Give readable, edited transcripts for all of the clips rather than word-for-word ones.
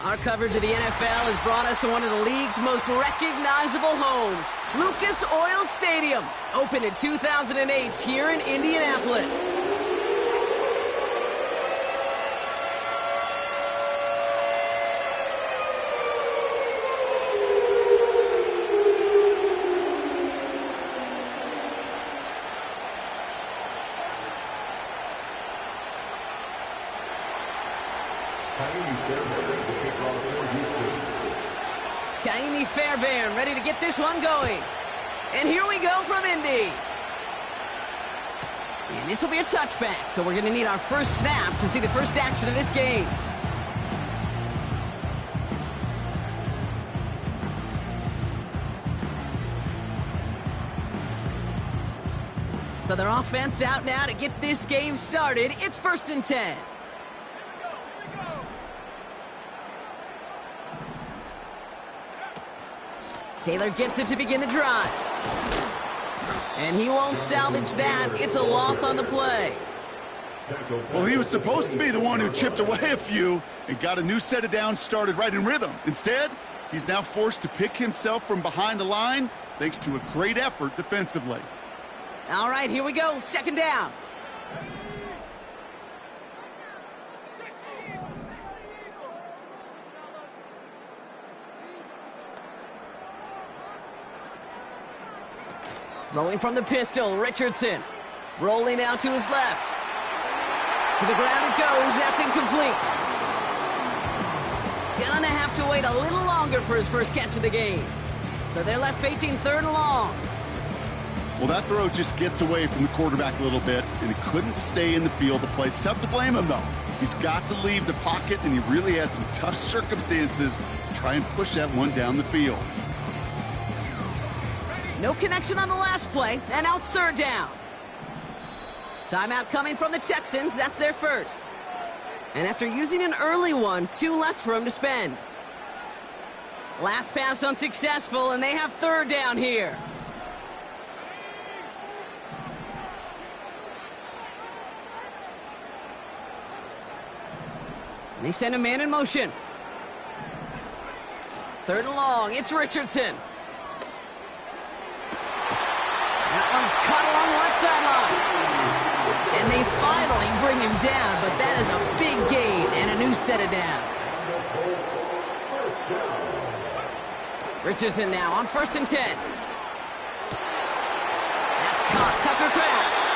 Our coverage of the NFL has brought us to one of the league's most recognizable homes, Lucas Oil Stadium, opened in 2008 here in Indianapolis. Fairbairn ready to get this one going. And here we go from Indy. And this will be a touchback, so we're going to need our first snap to see the first action of this game. So their offense out now to get this game started. It's 1st and 10. Taylor gets it to begin the drive. And he won't salvage that. It's a loss on the play. Well, he was supposed to be the one who chipped away a few and got a new set of downs started right in rhythm. Instead, he's now forced to pick himself from behind the line thanks to a great effort defensively. All right, here we go. 2nd down. Throwing from the pistol, Richardson. Rolling out to his left. To the ground it goes. That's incomplete. Gonna have to wait a little longer for his first catch of the game. So they're left facing 3rd and long. Well, that throw just gets away from the quarterback a little bit, and he couldn't stay in the field of play. It's tough to blame him, though. He's got to leave the pocket, and he really had some tough circumstances to try and push that one down the field. No connection on the last play, and now it's 3rd down. Timeout coming from the Texans. That's their first. And after using an early one, 2 left for him to spend. Last pass unsuccessful, and they have 3rd down here. And they send a man in motion. 3rd and long. It's Richardson. That one's cut along the left sideline. And they finally bring him down, but that is a big gain and a new set of downs. Richardson now on 1st and 10. That's caught. Tucker Kraft.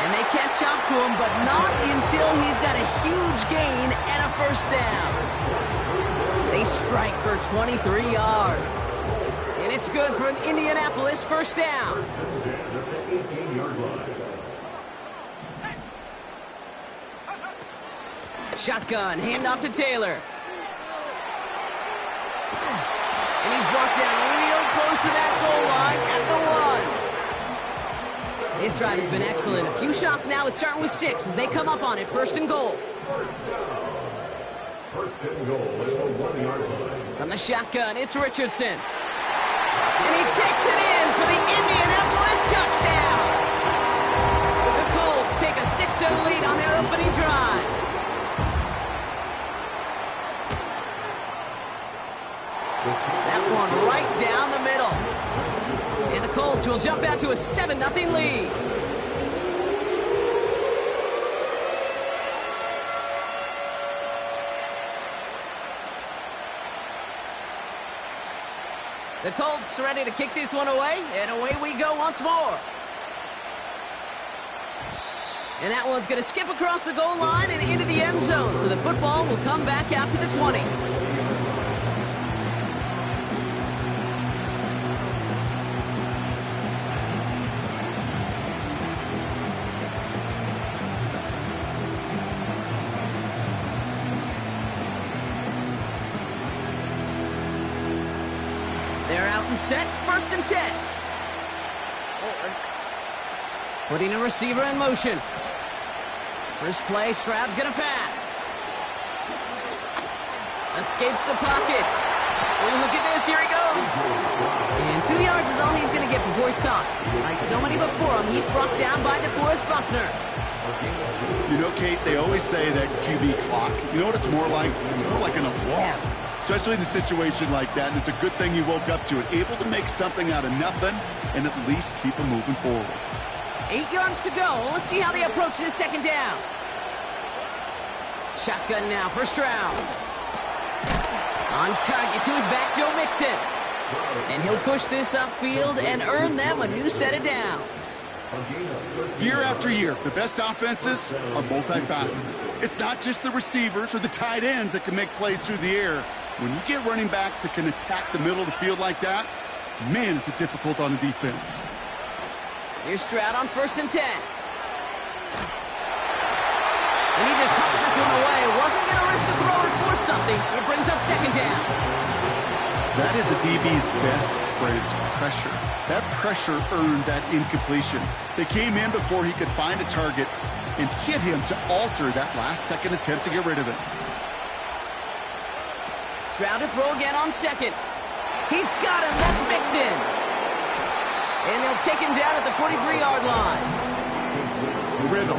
And they catch up to him, but not until he's got a huge gain and a 1st down. They strike for 23 yards. And it's good for an Indianapolis 1st down. Shotgun, handoff to Taylor. And he's brought down real close to that goal line at the 1. His drive has been excellent. A few shots now. It's starting with 6 as they come up on it. 1st and goal. 1st and goal at the 1-yard line. From the shotgun, it's Richardson. And he takes it in for the Indianapolis touchdown. The Colts take a 6-0 lead on their opening drive. That one right down the middle. And the Colts will jump out to a 7-0 lead. The Colts ready to kick this one away, and away we go once more. And that one's going to skip across the goal line and into the end zone, so the football will come back out to the 20. They're out and set, 1st and 10. Putting a receiver in motion. First play, Stroud's gonna pass. Escapes the pocket. Oh, look at this. Here he goes. And 2 yards is all he's going to get before he's caught. Like so many before him, he's brought down by DeForest Buckner. You know, Kate, they always say that QB clock, you know what it's more like? It's more like an alarm, especially in a situation like that, and it's a good thing you woke up to it. Able to make something out of nothing and at least keep them moving forward. 8 yards to go. Let's see how they approach this second down. Shotgun now, first round. On target to his back, Joe Mixon. And he'll push this upfield and earn them a new set of downs. Year after year, the best offenses are multifaceted. It's not just the receivers or the tight ends that can make plays through the air. When you get running backs that can attack the middle of the field like that, man, is it difficult on the defense. Here's Stroud on 1st and 10. And he just hucks this one away. Wasn't going to risk a throw or force something. It brings up second down. That is a DB's best friend's pressure. That pressure earned that incompletion. They came in before he could find a target and hit him to alter that last-second attempt to get rid of it. Stroud to throw again on 2nd. He's got him. That's Mixon. And they'll take him down at the 43-yard line. Rhythm.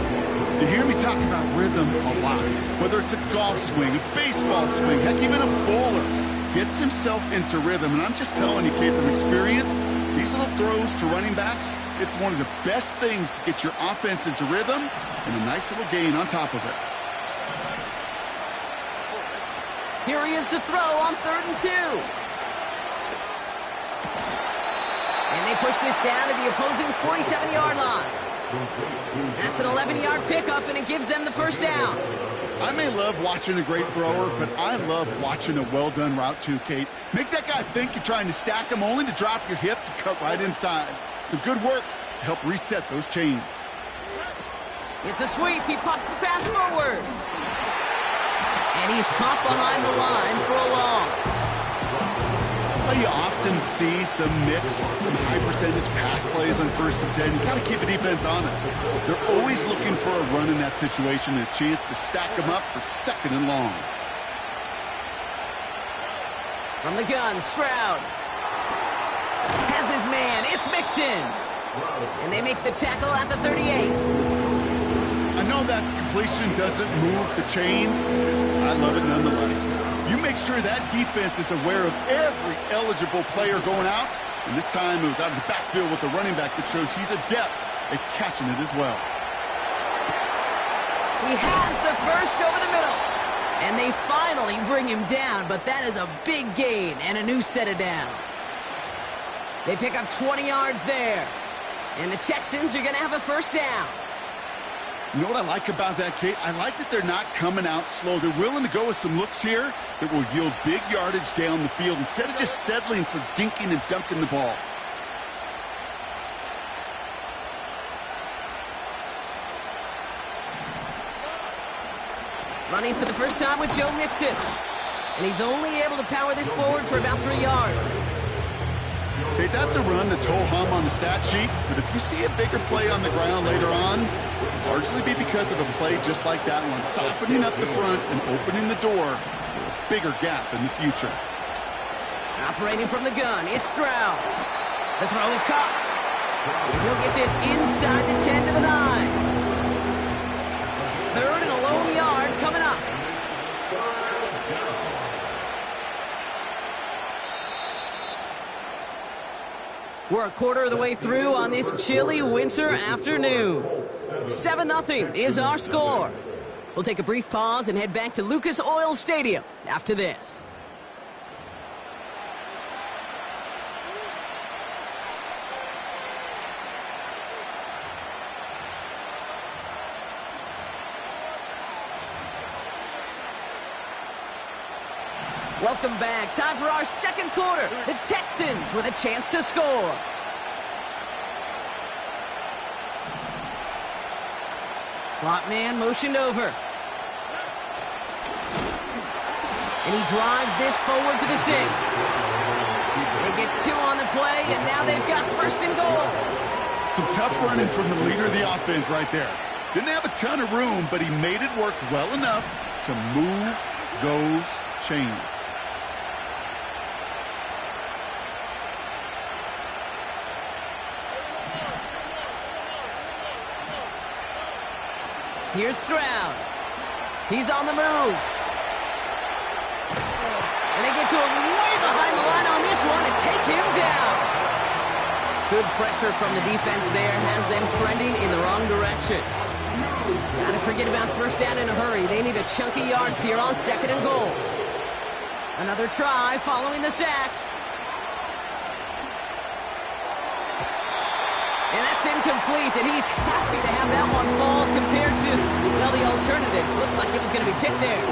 You hear me talking about rhythm a lot. Whether it's a golf swing, a baseball swing, heck, even a bowler gets himself into rhythm. And I'm just telling you, Kate, from experience, these little throws to running backs, it's one of the best things to get your offense into rhythm and a nice little gain on top of it. Here he is to throw on 3rd and 2. And they push this down to the opposing 47-yard line. That's an 11-yard pickup, and it gives them the first down. I may love watching a great thrower, but I love watching a well-done route too, Kate. Make that guy think you're trying to stack him only to drop your hips and cut right inside. Some good work to help reset those chains. It's a sweep. He pops the pass forward. And he's caught behind the line for a loss. You often see some mix, some high-percentage pass plays on 1st and 10. You got to keep a defense honest. They're always looking for a run in that situation and a chance to stack them up for 2nd and long. From the gun, Stroud has his man. It's Mixon. And they make the tackle at the 38. I know that completion doesn't move the chains. I love it nonetheless. You make sure that defense is aware of every eligible player going out. And this time it was out of the backfield with the running back that shows he's adept at catching it as well. He has the first over the middle. And they finally bring him down, but that is a big gain and a new set of downs. They pick up 20 yards there. And the Texans are going to have a first down. You know what I like about that, Kate? I like that they're not coming out slow. They're willing to go with some looks here that will yield big yardage down the field instead of just settling for dinking and dunking the ball. Running for the first time with Joe Mixon. And he's only able to power this forward for about 3 yards. Okay, that's a run that's ho-hum on the stat sheet, but if you see a bigger play on the ground later on, it'll largely be because of a play just like that one, softening up the front and opening the door for a bigger gap in the future. Operating from the gun, it's Stroud. The throw is caught. And he'll get this inside the 10 to the 9. 3rd and a lone yard coming up. We're a quarter of the way through on this chilly winter afternoon. 7-0 is our score. We'll take a brief pause and head back to Lucas Oil Stadium after this. Welcome back. Time for our second quarter. The Texans with a chance to score. Slot man motioned over. And he drives this forward to the 6. They get 2 on the play, and now they've got 1st and goal. Some tough running from the leader of the offense right there. Didn't have a ton of room, but he made it work well enough to move those chains. Here's Stroud. He's on the move. And they get to him way behind the line on this one and take him down. Good pressure from the defense there has them trending in the wrong direction. Gotta forget about first down in a hurry. They need a chunky yards here on 2nd and goal. Another try following the sack. And that's incomplete, and he's happy to have that one fall compared to, well, the alternative. Looked like it was going to be picked there.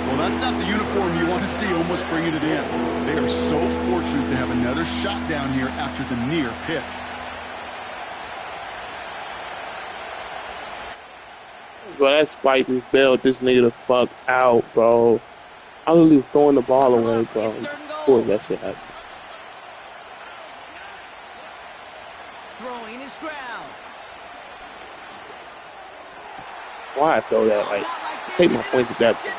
Well, that's not the uniform you want to see almost bringing it in. They are so fortunate to have another shot down here after the near pick. Bro, that Spike just bailed this nigga the fuck out, bro. I literally was throwing the ball away, bro. Of course that shit happened. Throwing is Stroud. Why I throw that? Like, take my points at that point.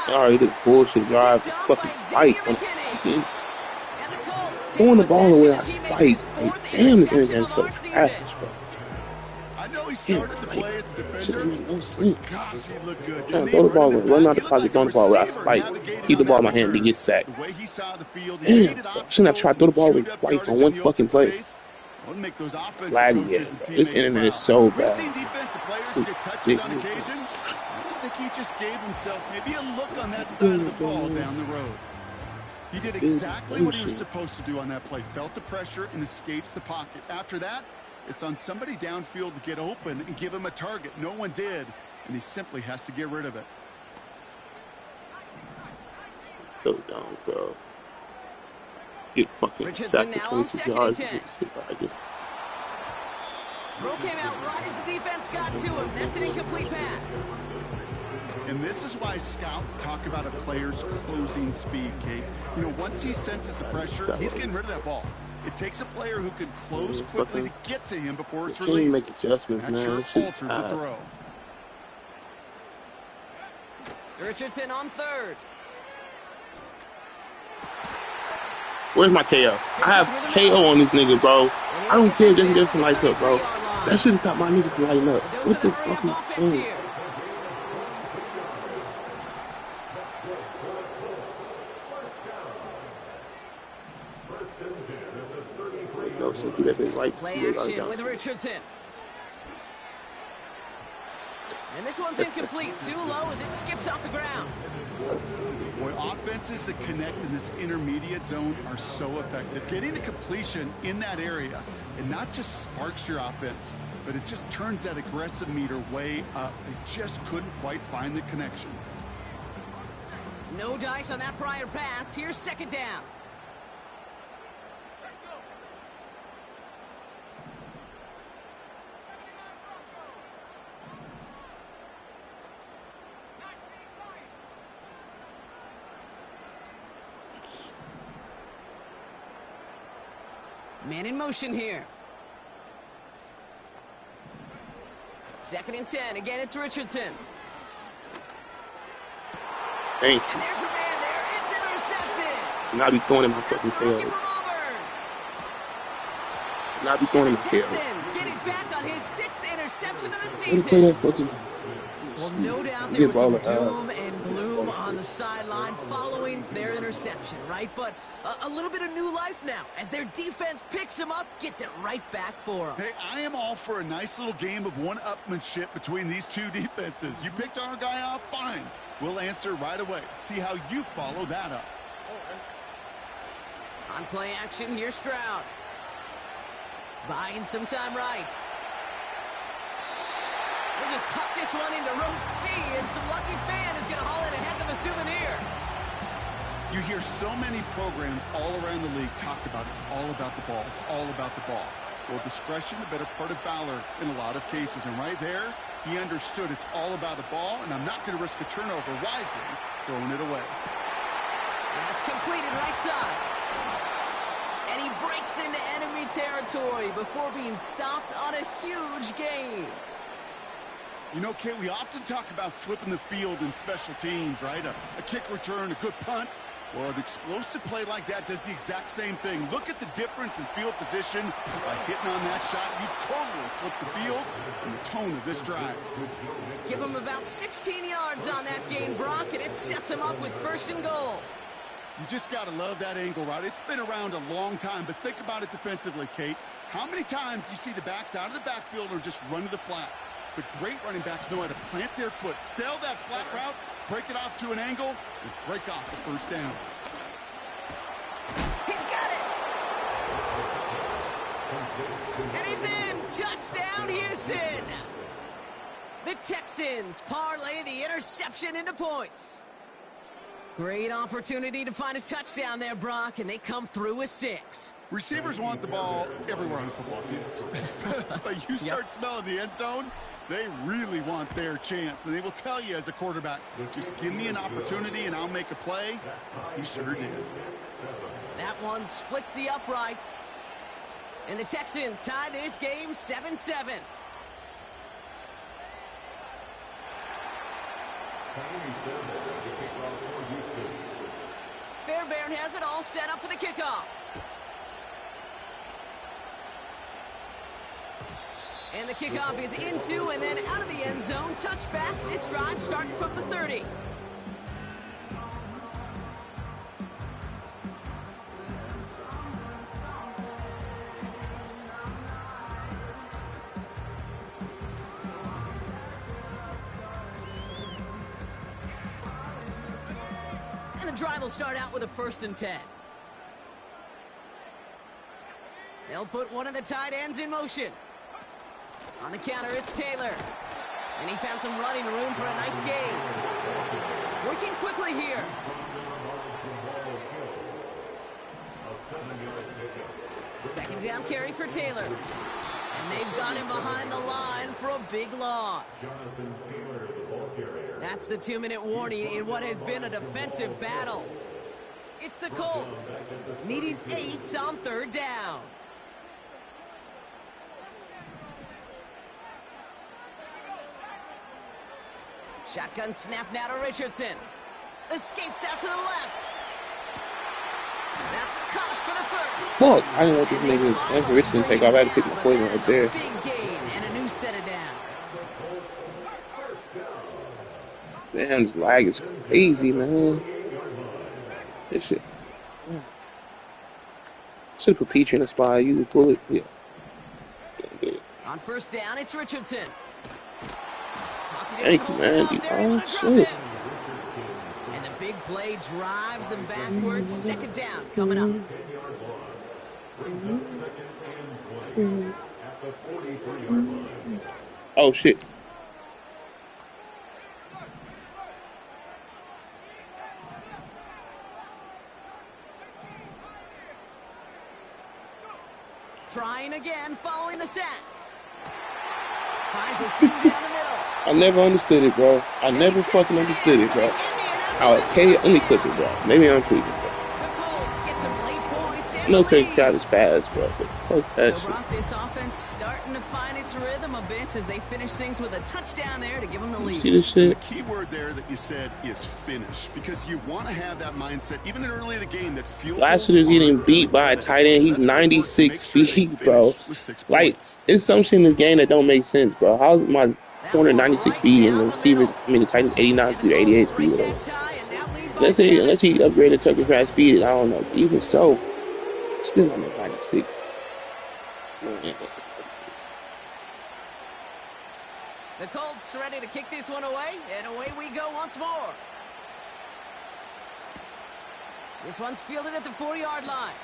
I already did bullshit drive. Fucking Spike. Throwing the ball away, I Spike. Like, damn, this nigga so trash, bro. I know he started the play as a defender. Shouldn't make no sense. Gosh, he looked good. Trying to throw the ball away. Run out the pocket, throw the ball away, I Spike. Keep the ball in my hand, and get sacked. Damn, bro. Shouldn't have tried to throw the ball away twice on one fucking play. Laggy, yeah, bro. This internet is so bad. I think he just gave himself maybe a look on that side of the ball down the road. He did exactly what he was supposed to do on that play. Felt the pressure and escapes the pocket. After that, it's on somebody downfield to get open and give him a target. No one did, and he simply has to get rid of it. So dumb, bro. Get fucking sacked for 26 yards. Throw came out right as the defense got to him. That's an incomplete pass. And this is why scouts talk about a player's closing speed, Kate. You know, once he senses the pressure, he's getting rid of that ball. It takes a player who can close quickly to get to him before it's released. Make adjustments, that man. sure altered the throw. Richardson on 3rd. Where's my KO? I have KO on this nigga, bro. I don't care if this gets some lights up, bro. That shouldn't stop my nigga from lighting up. What the fuck is going on? No, so do that big light. Play action with Richardson. And this one's incomplete. Too low as it skips off the ground. Boy, offenses that connect in this intermediate zone are so effective. Getting a completion in that area, it not just sparks your offense, but it just turns that aggressive meter way up. They just couldn't quite find the connection. No dice on that prior pass. Here's 2nd down. Man in motion here. 2nd and 10. Again, it's Richardson. Thank you. And there's a man there. It's intercepted. Should not be throwing in my fucking tail. Should not be throwing in my tail. Texans getting back on his 6th interception of the Let me season. play that fucking. Well, no doubt there was some doom and gloom on the sideline following their interception, right? But a little bit of new life now as their defense picks him up, gets it right back for him. Hey, I am all for a nice little game of one-upmanship between these two defenses. You picked our guy off, fine. We'll answer right away. See how you follow that up. On play action, here's Stroud. Buying some time right. We'll just huck this one into row C, and some lucky fan is going to haul in a heck of a souvenir. You hear so many programs all around the league talk about it's all about the ball. It's all about the ball. Well, discretion, the better part of valor in a lot of cases. And right there, he understood it's all about the ball, and I'm not going to risk a turnover wisely, throwing it away. That's completed right side. And he breaks into enemy territory before being stopped on a huge gain. You know, Kate, we often talk about flipping the field in special teams, right? A kick return, a good punt. Well, an explosive play like that does the exact same thing. Look at the difference in field position. By hitting on that shot, you've totally flipped the field and the tone of this drive. Give him about 16 yards on that gain, Brock, and it sets him up with 1st and goal. You just got to love that angle route. It's been around a long time, but think about it defensively, Kate. How many times do you see the backs out of the backfield or just run to the flat? The great running backs know how to plant their foot, sail that flat route, break it off to an angle, and break off the 1st down. He's got it! And he's in! Touchdown, Houston! The Texans parlay the interception into points. Great opportunity to find a touchdown there, Brock, and they come through with 6. Receivers want the ball everywhere on the football field. But you start smelling the end zone, they really want their chance. And they will tell you as a quarterback, just give me an opportunity and I'll make a play. He sure did. That one splits the uprights. And the Texans tie this game 7-7. Fairbairn has it all set up for the kickoff. And the kickoff is into and then out of the end zone. Touchback. This drive starting from the 30. And the drive will start out with a 1st and 10. They'll put one of the tight ends in motion. On the counter, it's Taylor. And he found some running room for a nice gain. Working quickly here. Second down carry for Taylor. And they've got him behind the line for a big loss. That's the 2-minute warning in what has been a defensive battle. It's the Colts, needing 8 on 3rd down. Shotgun snap now to Richardson. Escapes out to the left. That's caught for the 1st. Fuck, I didn't know what this nigga Anthony Richardson take off. I had to pick my poison right there. Big gain and a new set of downs. Damn, this lag is crazy, man. This shit. Should have put Petrie in the spot. You would pull it. Yeah. On 1st down, it's Richardson. Thank you, man. Oh, shit. And the big play drives them backwards. 2nd down coming up. Oh, shit. Trying again following the sack. Finds a seam down the middle. I never understood it, bro. I never fucking understood it, bro. Okay, let me clip it, bro. Maybe I'm tweaking, bro. No, Craig got his pass, bro. But fuck that shit. So Brock, this offense starting to find its rhythm a bit as they finish things with a touchdown there to give them the lead. See this shit? The key word there that you said is finish, because you want to have that mindset even early in the game that field. Last year getting beat by a tight end. He's 96 feet, bro. Like, it's some shit in this game that don't make sense, bro. How's my corner 96 feet and the receiver, the tight end 89 speed, 88 speed, whatever. Unless he upgraded Tucker's fast speed, I don't know. Even so, still on the 96. The Colts ready to kick this one away, and away we go once more. This one's fielded at the 4-yard line.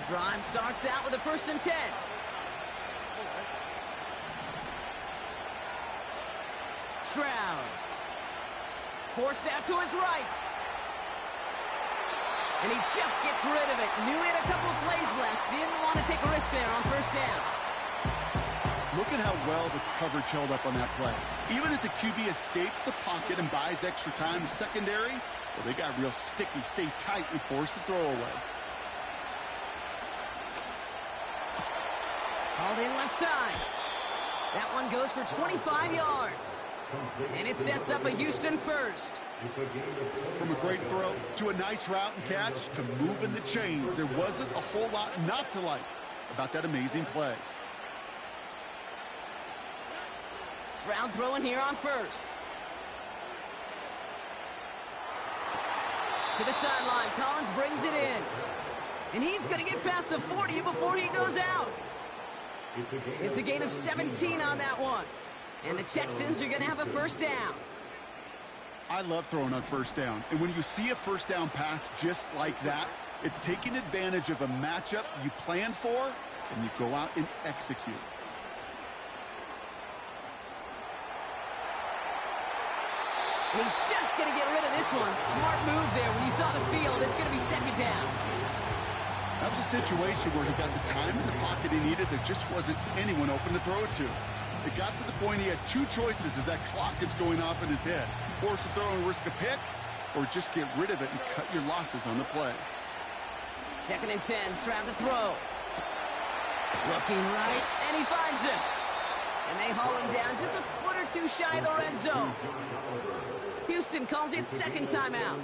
Drive starts out with a 1st and 10. Stroud. Forced out to his right. And he just gets rid of it. Knew he had a couple of plays left. Didn't want to take a risk there on 1st down. Look at how well the coverage held up on that play. Even as the QB escapes the pocket and buys extra time secondary, well, they got real sticky, stay tight, and force the throw away. Called in left side. That one goes for 25 yards. And it sets up a Houston first. From a great throw to a nice route and catch to moving the chains, there wasn't a whole lot not to like about that amazing play. Stroud throwing here on first. To the sideline, Collins brings it in. And he's going to get past the 40 before he goes out. It's a gain of 17 on that one. And the Texans are going to have a first down. I love throwing on first down. And when you see a first down pass just like that, it's taking advantage of a matchup you plan for, and you go out and execute. He's just going to get rid of this one. Smart move there. When you saw the field, it's going to be second down. That was a situation where he got the time in the pocket he needed. There just wasn't anyone open to throw it to. It got to the point he had two choices as that clock is going off in his head. Force a throw and risk a pick, or just get rid of it and cut your losses on the play. 2nd and 10, Stroud to throw. Looking right, and he finds him. And they haul him down just a foot or two shy of the red zone. Houston calls it second timeout.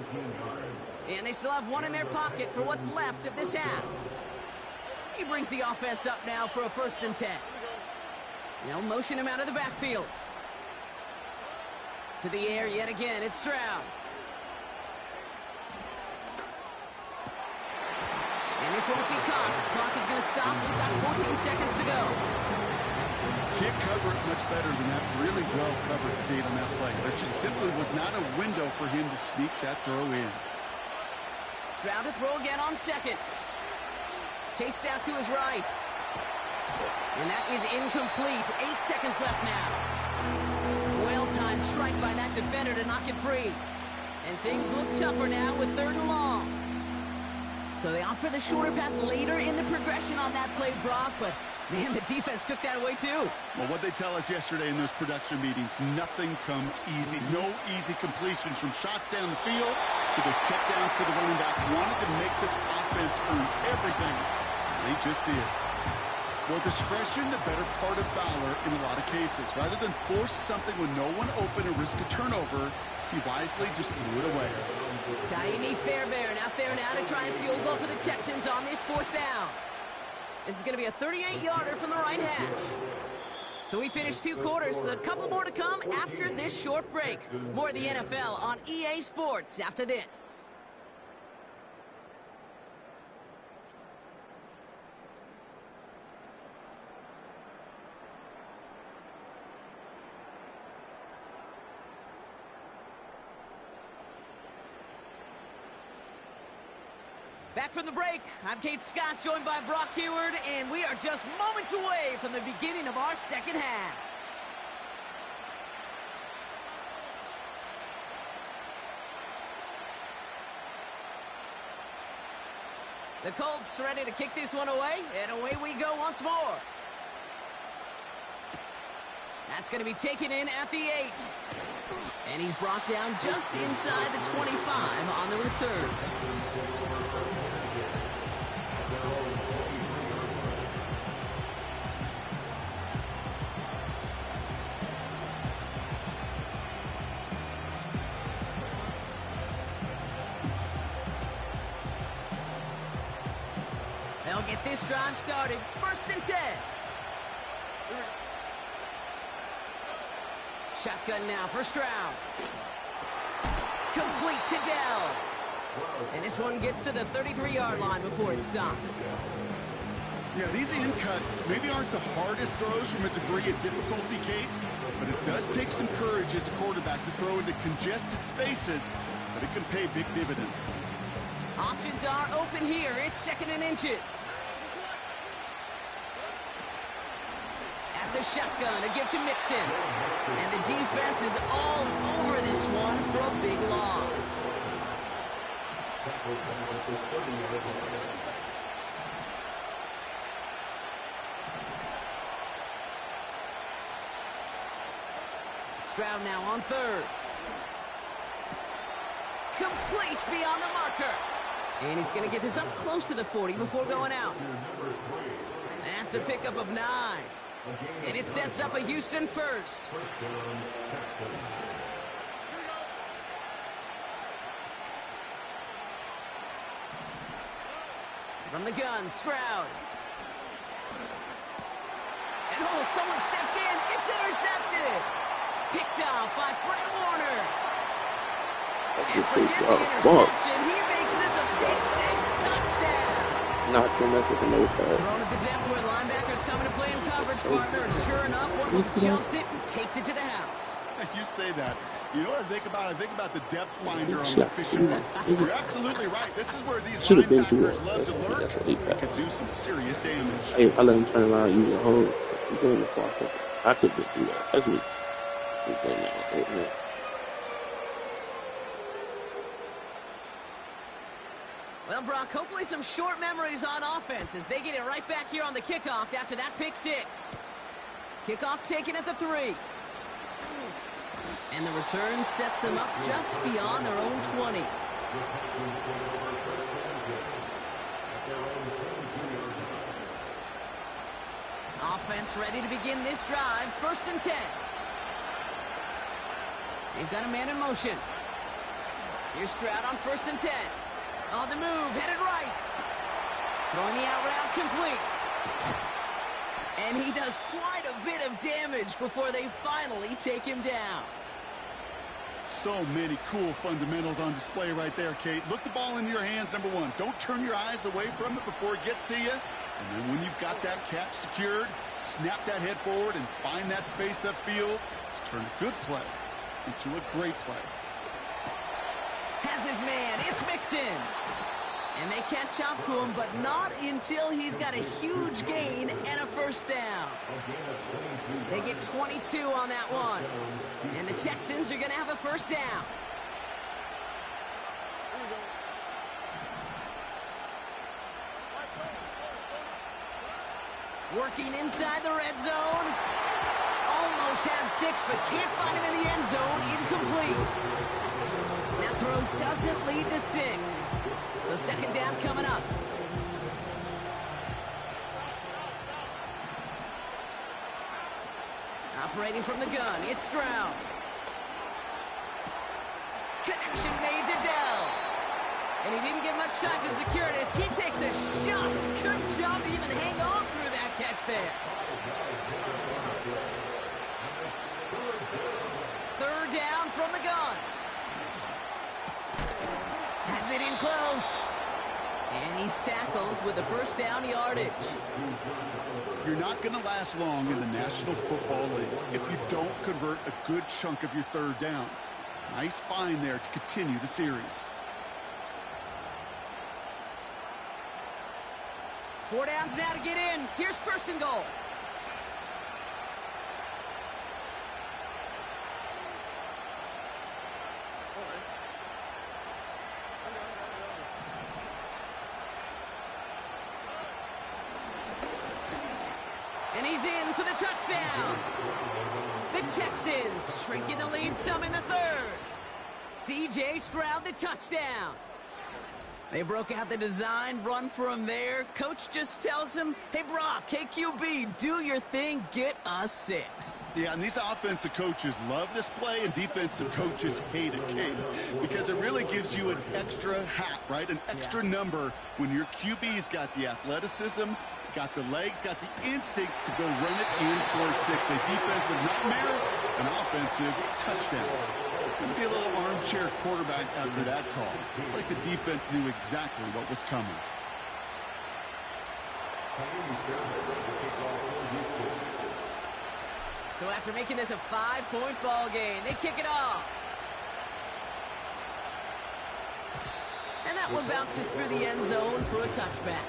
And they still have one in their pocket for what's left of this half. He brings the offense up now for a 1st and 10. They'll motion him out of the backfield. To the air yet again, it's Stroud. And this won't be caught. Clock is going to stop. We've got 14 seconds to go. Can't cover it much better than that really well-covered gate on that play. There just simply was not a window for him to sneak that throw in. Stroud to throw again on second. Chased out to his right. And that is incomplete. 8 seconds left now. Well-timed strike by that defender to knock it free. And things look tougher now with 3rd and long. So they opt for the shorter pass later in the progression on that play, Brock, but man, the defense took that away too. Well, what they tell us yesterday in those production meetings, nothing comes easy. No easy completions from shots down the field to those checkdowns to the running back. Wanted to make this offense earn everything. They just did. Well, discretion, the better part of valor in a lot of cases. Rather than force something when no one open and risk a turnover, he wisely just threw it away. Taimi Fairbairn out there now to try a field goal for the Texans on this 4th down. This is going to be a 38-yarder from the right hash. So we finished 2 quarters. A couple more to come after this short break. More of the NFL on EA Sports after this. Back from the break, I'm Kate Scott, joined by Brock Heward, and we are just moments away from the beginning of our second half. The Colts ready to kick this one away, and away we go once more. That's going to be taken in at the 8. And he's brought down just inside the 25 on the return. They'll get this drive started. 1st and 10. Shotgun now for Stroud. Complete to Dell. And this one gets to the 33-yard line before it's stopped. Yeah, these in cuts maybe aren't the hardest throws from a degree of difficulty, Kate, but it does take some courage as a quarterback to throw into congested spaces, but it can pay big dividends. Options are open here. It's 2nd and inches. At the shotgun, a give to Mixon. And the defense is all over this one for a big loss. Stroud now on third. Complete beyond the marker. And he's going to get this up close to the 40 before going out. That's a pickup of 9. And it sets up a Houston first. From the gun, Stroud. And someone stepped in. It's intercepted. Picked off by Fred Warner. That's And a forget big the ball. interception. He makes this a pick 6 touchdown. Not gonna mess with the no pad. Thrown at the depth where linebackers coming to play in coverage, partner. And sure enough, one of them jumps it and takes it to the house. You say that. You know what I think about? I think about the depth finder on the fishing net. You're absolutely right. This is where these linebackers love to lurk. Could do some serious damage. Hey, I let him turn around and use a hold. I'm doing the far foot. I could just do that. That's me. Well, Brock, hopefully some short memories on offense as they get it right back here on the kickoff after that pick 6. Kickoff taken at the 3. And the return sets them up just beyond their own 20. Offense ready to begin this drive. 1st and 10. They've got a man in motion. Here's Stroud on 1st and 10. On the move, headed right. Throwing the out route complete. And he does quite a bit of damage before they finally take him down. So many cool fundamentals on display right there, Kate. Look the ball in your hands, number 1. Don't turn your eyes away from it before it gets to you. And then when you've got that catch secured, snap that head forward and find that space upfield to turn a good play into a great play. Has his man, it's Mixon. And they catch up to him, but not until he's got a huge gain and a 1st down. They get 22 on that one. And the Texans are going to have a 1st down. Working inside the red zone. Almost had 6, but can't find him in the end zone. Incomplete. That throw doesn't lead to 6. So 2nd down coming up. Operating from the gun, it's Stroud. Connection made to Dell. And he didn't get much time to secure it as he takes a shot. Good job to even hang on through that catch there. 3rd down from the gun. Has it in close. And he's tackled with the 1st down yardage. You're not going to last long in the National Football League if you don't convert a good chunk of your 3rd downs. Nice find there to continue the series. 4 downs now to get in. Here's 1st and goal. And he's in for the touchdown. The Texans shrinking the lead some in the 3rd. C.J. Stroud the touchdown. They broke out the design, run for him there. Coach just tells him, hey, Brock, KQB, do your thing, get us 6. Yeah, and these offensive coaches love this play, and defensive coaches hate it, Kate, because it really gives you an extra hat, right? An extra number when your QB's got the athleticism, got the legs, got the instincts to go run it in for 6. A defensive nightmare, an offensive touchdown. Going to be a little armchair quarterback after that call. It's like the defense knew exactly what was coming. So after making this a 5-point ball game, they kick it off. And that one bounces through the end zone for a touchback.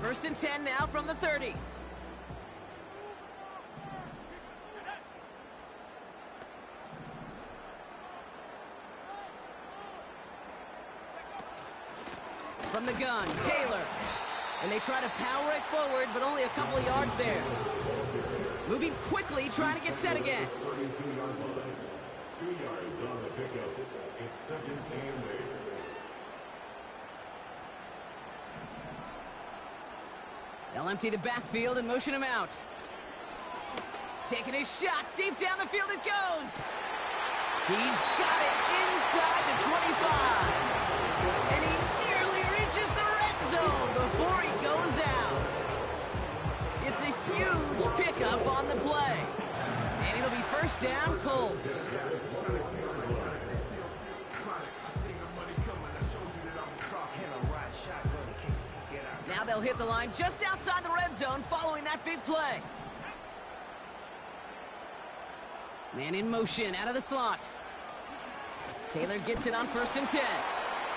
First and 10 now from the 30. From the gun, Taylor. And they try to power it forward, but only a couple of yards there. Moving quickly, trying to get set again. 32-yard line. 2 yards on the pickup. It's 2nd and 8. They'll empty the backfield and motion him out. Taking his shot, deep down the field it goes. He's got it inside the 25. And he nearly reaches the red zone before he goes out. It's a huge pickup on the play. And it'll be first down, Colts. Now they'll hit the line just outside the red zone following that big play. Man in motion out of the slot. Taylor gets it on 1st and 10.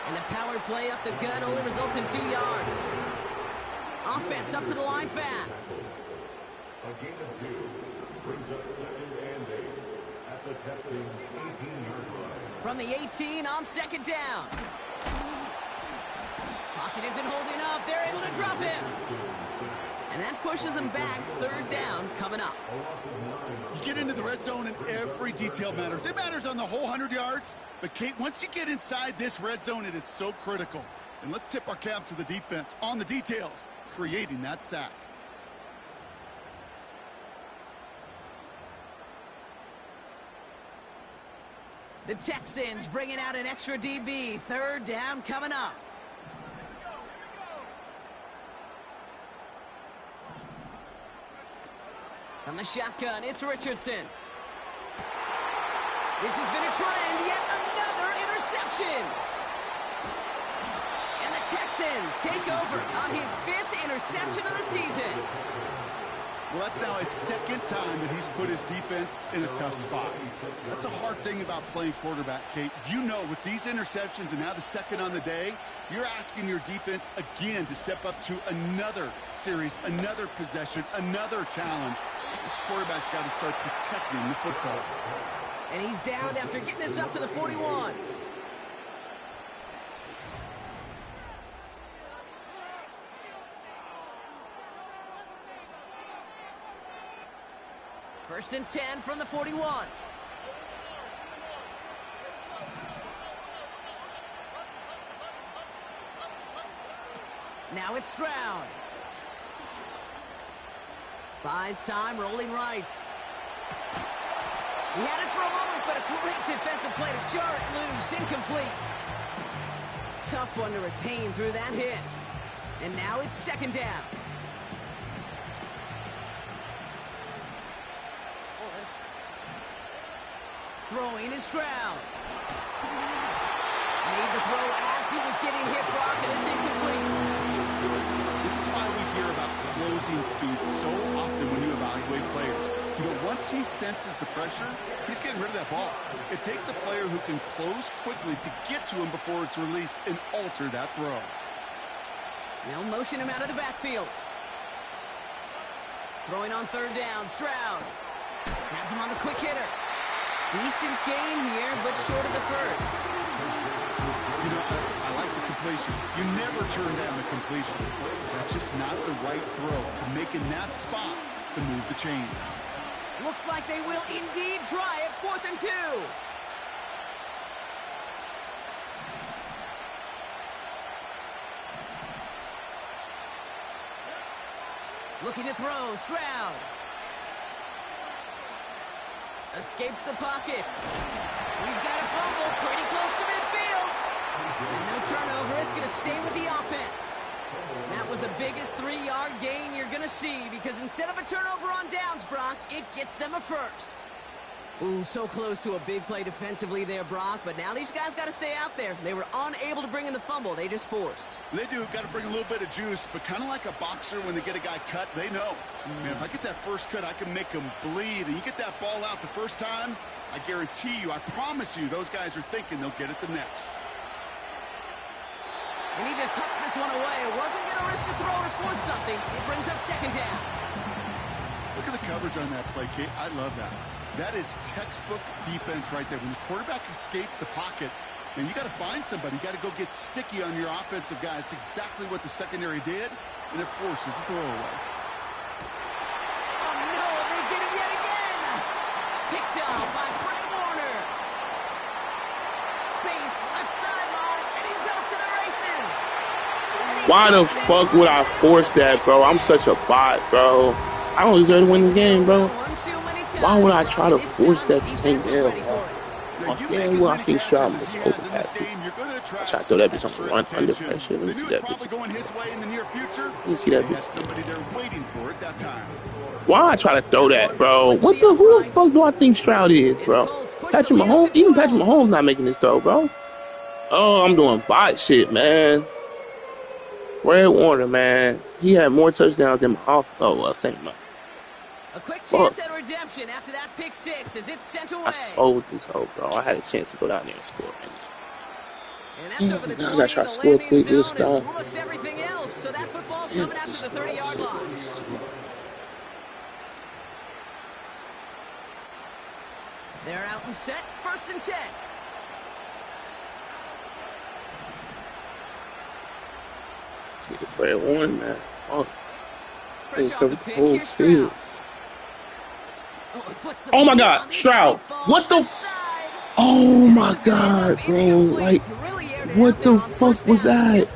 And the power play up the gut only results in 2 yards. Offense up to the line fast. A gain of 2 brings up 2nd and 8 at the Texans' 18-yard line. From the 18 on 2nd down. Pocket isn't holding up. They're able to drop him. And that pushes them back. 3rd down coming up. You get into the red zone and every detail matters. It matters on the whole 100 yards. But, Kate, once you get inside this red zone, it is so critical. And let's tip our cap to the defense on the details, creating that sack. The Texans bringing out an extra DB. 3rd down coming up. From the shotgun, it's Richardson. This has been a trend, yet another interception. And the Texans take over on his 5th interception of the season. Well, that's now his 2nd time that he's put his defense in a tough spot. That's a hard thing about playing quarterback, Kate. You know, with these interceptions and now the 2nd on the day, you're asking your defense again to step up to another series, another possession, another challenge. This quarterback's got to start protecting the football. And he's down after getting this up to the 41. First and 10 from the 41. Now it's Stroud. Buys time, rolling right. He had it for a moment, but a great defensive play to jar it loose. Incomplete. Tough one to retain through that hit. And now it's 2nd down. Throwing is Stroud. Made the throw as he was getting hit, Brock, and it's incomplete. This is why we hear about closing speed so often when you evaluate players. You know, once he senses the pressure, he's getting rid of that ball. It takes a player who can close quickly to get to him before it's released and alter that throw. They'll motion him out of the backfield. Throwing on 3rd down, Stroud. Has him on the quick hitter. Decent gain here, but short of the 1st. You know, I like the completion. You never turn down the completion. That's just not the right throw to make in that spot to move the chains. Looks like they will indeed try it. 4th and 2. Looking to throw, Stroud. Escapes the pocket. We've got a fumble pretty close to midfield. And no turnover. It's going to stay with the offense. That was the biggest 3-yard gain you're going to see because instead of a turnover on downs, Brock, it gets them a 1st. Ooh, so close to a big play defensively there, Brock, but now these guys got to stay out there. They were unable to bring in the fumble. They just forced. They do. Got to bring a little bit of juice, but kind of like a boxer when they get a guy cut, they know. Man, if I get that first cut, I can make them bleed. And you get that ball out the first time, I guarantee you, I promise you, those guys are thinking they'll get it the next. And he just hooks this one away. Wasn't going to risk a throw or force something. It brings up 2nd down. Look at the coverage on that play, Kate. I love that. That is textbook defense right there. When the quarterback escapes the pocket, And you got to find somebody. You got to go get sticky on your offensive guy. It's exactly what the secondary did, and it forces the throwaway. Oh, no, they get him yet again. Picked up by Fred Warner. Space, left sideline, and he's off to the races. Why the fuck would I force that, bro? I'm such a bot, bro. I don't deserve to win this game, bro. Why would I try to force that to take L, bro? Yeah, well, I see Stroud was open passes. I try to throw that bitch on the run under pressure. Let me see that bitch. Let me see that bitch. Why I try to throw that, bro? Who the fuck do I think Stroud is, bro? Patrick Mahomes? Even Patrick Mahomes not making this throw, bro. Oh, I'm doing bot shit, man. Fred Warner, man. He had more touchdowns than off. Oh, well, same amount. A quick chance at redemption after that pick six as it's sent away. I sold this hoe, bro. I had a chance to go down there and score, man. And that's over the 20, I gotta try to score quick this time. Everything else, so that football coming after the 30-yard line. They're out and set, 1st and 10. Let's get Fred Warner, man. Fuck. Fresh off the pick, here's Stroud. Oh my God, Stroud! What the? Oh my God, bro! Like, what the fuck was that?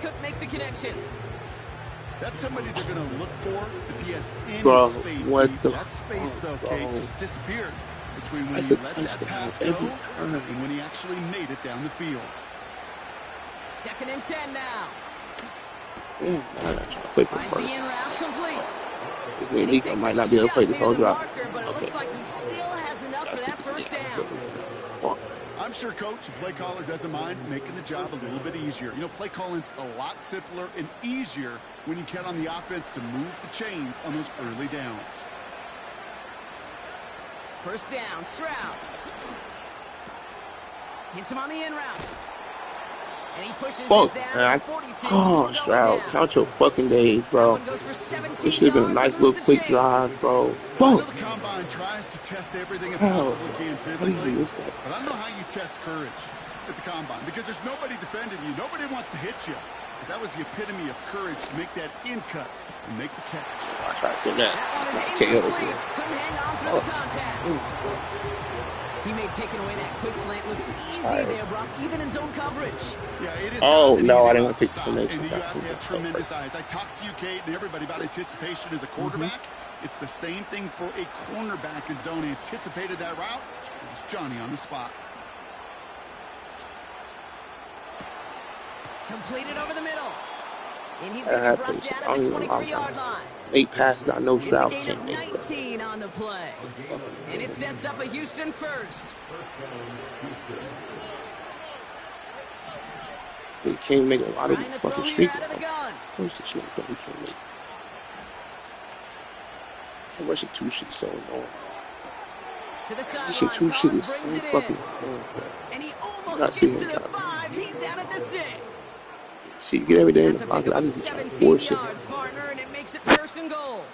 That's somebody they're gonna look for if he has any space. What the? That space, though, Kate, just disappeared between when That's he a let that touchdown pass every go time. and when he actually made it down the field. 2nd and 10 now. Yeah, I gotta try to play for Finds the first. in route complete. This means Nico might not be able to play this whole drive. But it looks like he still has enough for that first down. Fuck. I'm sure Coach, the play caller, doesn't mind making the job a little bit easier. You know, play calling's a lot simpler and easier when you count on the offense to move the chains on those early downs. First down, Stroud. Hits him on the in route. And he pushes Fuck, down man. Oh, Stroud, count your fucking days, bro. This should have been a nice little quick drive, bro. Fuck. The combine tries to test everything it possibly can physically, but I don't know how you test courage at the combine because there's nobody defending you. Nobody wants to hit you. But that was the epitome of courage to make that in cut and make the catch. I tried to do that. Couldn't hang on through the contact. He may have taken away that quick slant look easy there, Brock, even in zone coverage. Yeah, it is no, I didn't want to take the formation. And you have to have tremendous eyes. I talked to you, Kate, and everybody about anticipation as a quarterback. It's the same thing for a cornerback in zone. He anticipated that route. It was Johnny on the spot. Completed over the middle. And he's going to be brought down at the 23-yard line. 8 passes, I know Stroud can't make it. 19 on the play. And it sets up a Houston first. He can't make a lot of the fucking streak. Where's the shit he can't make? I'm rushing 2 shit so annoying. Rushing 2 shit is so fucking annoying. And he almost gets to the 5. He's out at the 6. See, you get every day in the pocket. I just be trying to force shit. And it makes it 1st and goal.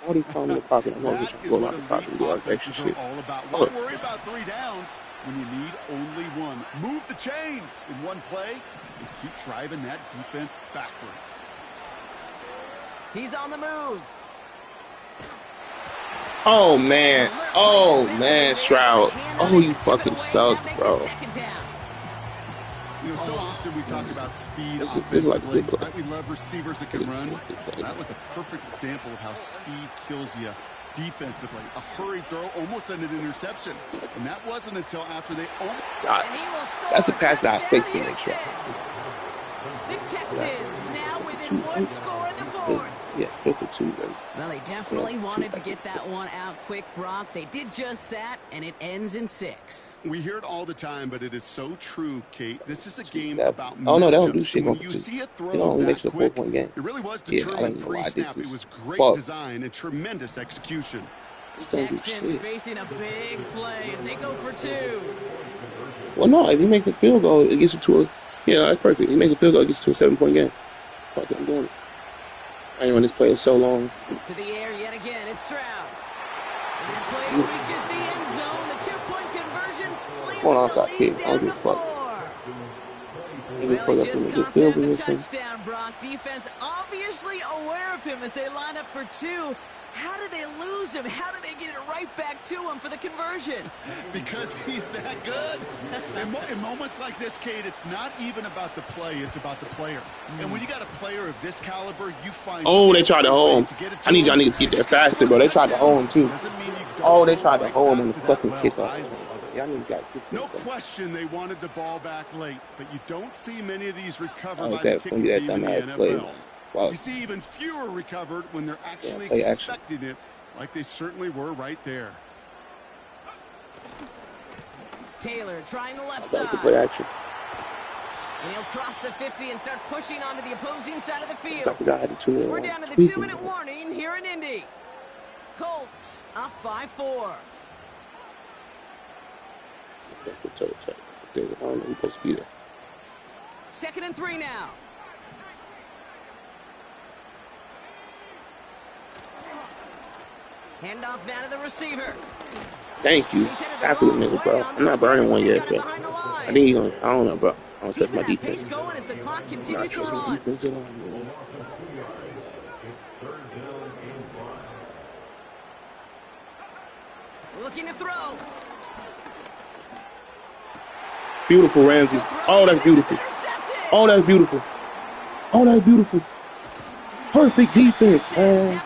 All these time in the pocket, I'm always trying to go out the pocket and do all that extra shit. Why worry about 3 downs when you need only 1? Move the chains in one play and keep driving that defense backwards. He's on the move. Oh, man. Oh, man, Stroud. Oh, you fucking suck, bro. You know, so often we talk about speed offensively, right? We love receivers that can run. That was a perfect example of how speed kills you defensively. A hurried throw, almost an interception. And that wasn't until after they that's a pass that I expect to make sure. The Texans now within 1 score in the 4th. Yeah, 5th for 2, baby. Well, they definitely wanted to get that one out quick, Brock. They did just that, and it ends in 6. We hear it all the time, but it is so true, Kate. This is a game about oh, no, they don't do shit. When you see a throw that that quick, 4-point game. It really was determined pre-snap. It was great design and tremendous execution. Texans facing a big play as they go for 2. Well, no, if you make the field goal, it gets you to a... Yeah, that's perfect. If you make the field goal, it gets you to a 7-point game. Fuck it, I'm doing it. I ain't run this play so long. To the air yet again, it's Stroud. And that play reaches the end zone. The 2-point conversion slams the lead down to 4. Well, he just caught them the touchdown, Brock. Defense obviously aware of him as they line up for two. How did they lose him? How did they get it right back to him for the conversion? Because he's that good. In moments like this, Kate, it's not even about the play. It's about the player. And when you got a player of this caliber, you find... Oh, they tried to hold him. I need y'all niggas to get there faster, bro. They tried to hold him, too. Oh, they tried to hold him on the fucking kickoff. Y'all niggas got kicked. No question they wanted the ball back late, but you don't see many of these recovered by the kicking team in the NFL. You see even fewer recovered when they're actually expecting it, like they certainly were right there. Taylor trying the left side. Play action. And he'll cross the 50 and start pushing onto the opposing side of the field. We're down to the 2-minute warning here in Indy. Colts up by 4. I don't know who's supposed to be there. 2nd and 3 now. Handoff now to the receiver. Thank you. After the nigga, bro. I'm not burning one yet, bro. I think he's gonna, I don't know, bro. I don't trust my defense. I'm not trusting my defense at all, man. Looking to throw. Beautiful, Ramsey. Oh, that's beautiful. Oh, that's beautiful. Oh, that's beautiful. Perfect defense, man.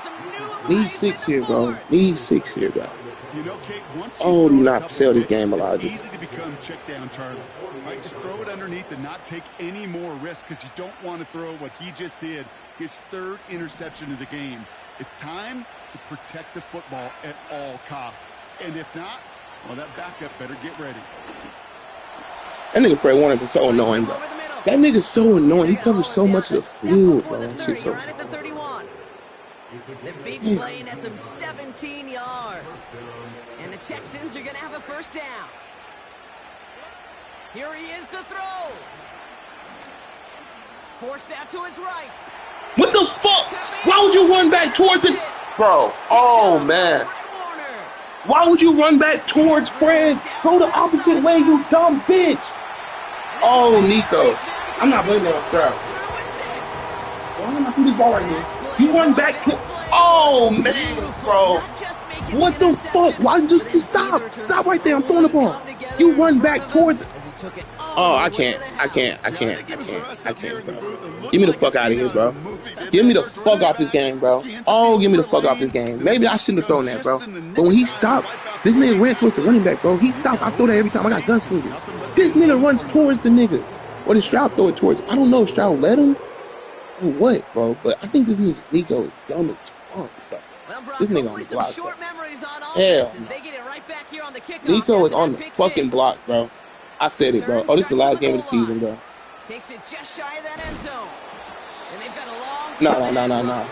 Need 6 here, bro. Need 6 here, bro. You know, Kate, once do not sell this game a lot. It's easy to become check down target. Right, just throw it underneath and not take any more risk because you don't want to throw what he just did, his 3rd interception of the game. It's time to protect the football at all costs. And if not, well, that backup better get ready. That nigga Fred Warner is so annoying, bro. That nigga's so annoying. He covers so much of the field, bro. That shit's so... The big play nets him 17 yards. And the Texans are going to have a first down. Here he is to throw. Forced out to his right. What the fuck? Why would you run back towards it? Bro, oh, man. Why would you run back towards Fred? Go the opposite way, you dumb bitch. Oh, Nico. I'm not blaming that on Stroud. Why am I through this ball right here? You run back. Oh, man, bro. What the fuck? Why just stop? Stop right there. I'm throwing the ball. You run back towards. Oh, I can't, bro. Get me the fuck out of here, bro. Get me the fuck off this game, bro. Oh, get me the fuck off this game. Maybe I shouldn't have thrown that, bro. But when he stopped, this nigga ran towards the running back, bro. He stops. I throw that every time I got gunslingers. This nigga runs towards the nigga. Or did Stroud throw it towards? I don't know if Stroud let him or what, bro. But I think this nigga Nico is dumb as fuck, bro. This nigga on the block, bro. Hell no. Nico is on the fucking block, bro. I said it, bro. Oh, this is the last game of the season, bro. Takes it just shy of that end zone. And they've got a long No.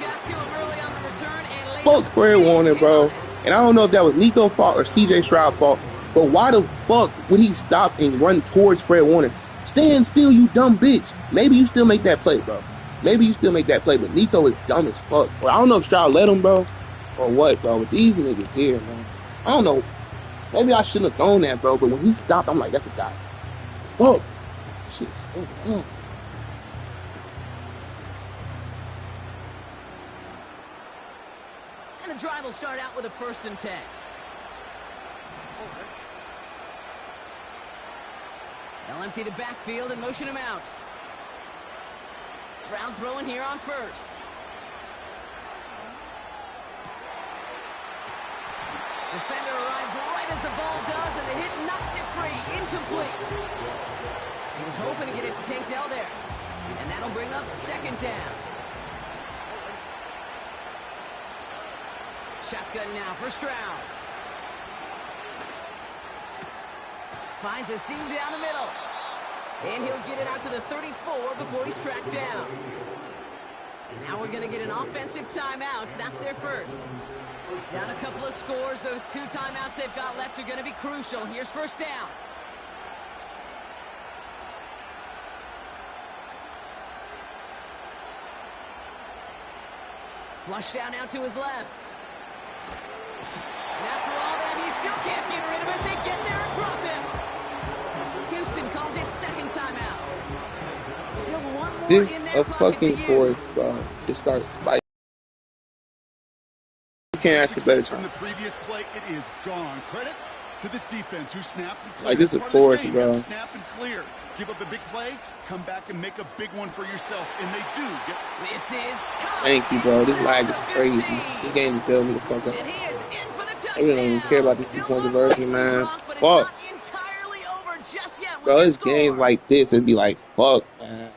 Fuck Fred Warner, bro. And I don't know if that was Nico's fault or CJ Stroud's fault, but why the fuck would he stop and run towards Fred Warner? Stand still, you dumb bitch. Maybe you still make that play, bro. Maybe you still make that play, but Nico is dumb as fuck. Well, I don't know if Stroud let him, bro, or what, bro. But these niggas here, man. I don't know. Maybe I shouldn't have thrown that, bro. But when he stopped, I'm like, that's a guy. Fuck. Shit, so dumb. And the drive will start out with a 1st and 10. They'll empty the backfield and motion him out. Stroud throwing here on 1st. Defender arrives right as the ball does, and the hit knocks it free. Incomplete. He was hoping to get it to Tank Dell there. And that'll bring up 2nd down. Shotgun now for Stroud. Finds a seam down the middle. And he'll get it out to the 34 before he's tracked down. Now we're going to get an offensive timeout. That's their first. Down a couple of scores. Those 2 timeouts they've got left are going to be crucial. Here's 1st down. Flush down now to his left. And after all that, he still can't get rid of it. They get there and drop him. Houston calls it second timeout. Still one more This in a their pocket to fucking force, use. bro. It starts spiking. You can't ask a better Success from time. the previous play, it is gone. Credit to this defense who snapped and cleared. Like, this is a Part of force, game, bro. snap and clear. Give up a big play, come back and make a big one for yourself, and they do. This is Thank you, bro. This lag is inside the crazy. 15. This game filled me the fuck up. And he is in for the touchdown. I really don't even care about this Still 2-point on conversion, Ravens man. clock, but it's Fuck. not entirely over just yet with Bro, the this score. games like this, it'd be like, fuck, man.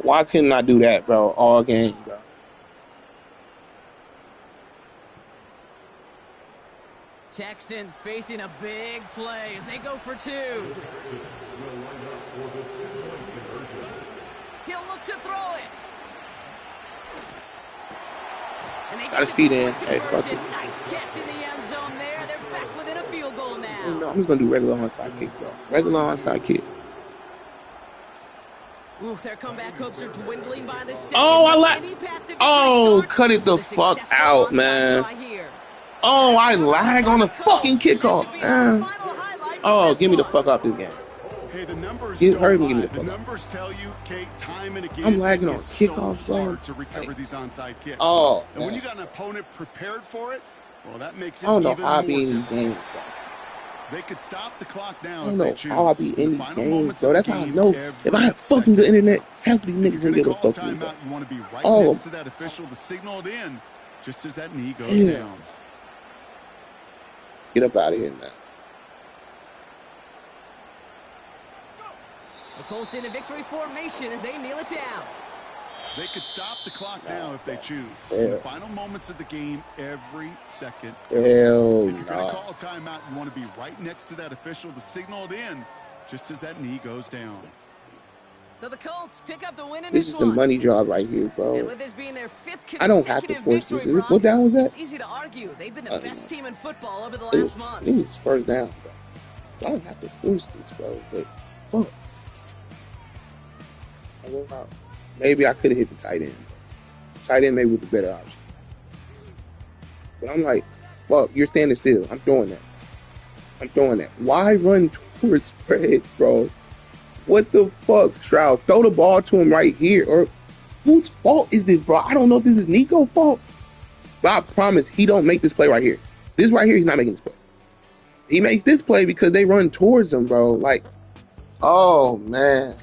Why couldn't I do that, bro? All game, bro. Texans facing a big play as they go for two. He'll look to throw it. And they Got his get the feet in. two-point Hey, fuck conversion. it. Nice catch in the end zone there. They're back within a field goal now. No, I'm just gonna do regular onside kick, bro. Regular onside kick. Oof, their comeback hopes are dwindling by the second. Oh, I like. Any path to victory Oh, starts cut it the with a fuck successful out, onside man. try here. Oh, I lag on the fucking That should kickoff, be our man. final highlight from Oh, this give me the one. fuck out this game. Hey, the numbers Hurry don't up and give me lie. the The fuck out. numbers tell you, Kate, time and again, I'm lagging on it's so kickoffs, bro. hard to recover Like, these onside kicks. oh, and when man. you got an opponent prepared for it, well, that makes it I don't know even how I more be in these difficult. games, bro. They could stop the clock now I don't if know they choose. how I be In the in these final games, moments bro. of the That's how I game, know. If I every have fucking good second internet, counts. half of these If niggas you're gonna going be to able to call a fuck with me, bro. timeout, you want to be right Oh. next to that official to signal it in just as that knee goes Yeah. down. Get up out of here now. The Colts in a victory formation as they kneel it down. They could stop the clock now if they choose. Yeah. In the final moments of the game, every second counts. Hell If you're going nah. to call a timeout, you want to be right next to that official to signal it in just as that knee goes down. So the Colts pick up the win in This this is the one. money job right here, And bro. with this being their fifth I don't have to consecutive force victory, this. What Brock, down was that? it's easy to argue they've been the best team in football over the It was, last month. I think it's first down, bro. So I don't have to force this, bro. But fuck. I go out. Maybe I could have hit the tight end. Tight end maybe was the better option. But I'm like, fuck, you're standing still. I'm throwing that. I'm throwing that. Why run towards spread, bro? What the fuck, Stroud? Throw the ball to him right here. Or whose fault is this, bro? I don't know if this is Nico's fault. But I promise he don't make this play right here. This right here, he's not making this play. He makes this play because they run towards him, bro. Like, oh, man.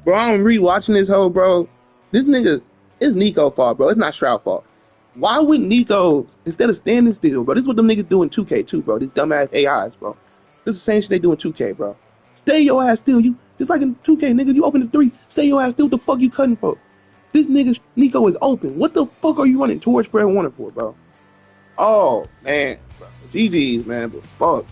Bro, I'm rewatching this whole, bro. This nigga, it's Nico's fault, bro. It's not Stroud's fault. Why wouldn't Nico, instead of standing still, bro? This is what them niggas do in 2K too, bro. These dumbass AIs, bro. This is the same shit they do in 2K, bro. Stay your ass still. You just like in 2K, nigga. You open the 3, stay your ass still. What the fuck you cutting for? This nigga Nico is open. What the fuck are you running towards Fred Warner for, bro? Oh man, bro. GG's, man. But fuck.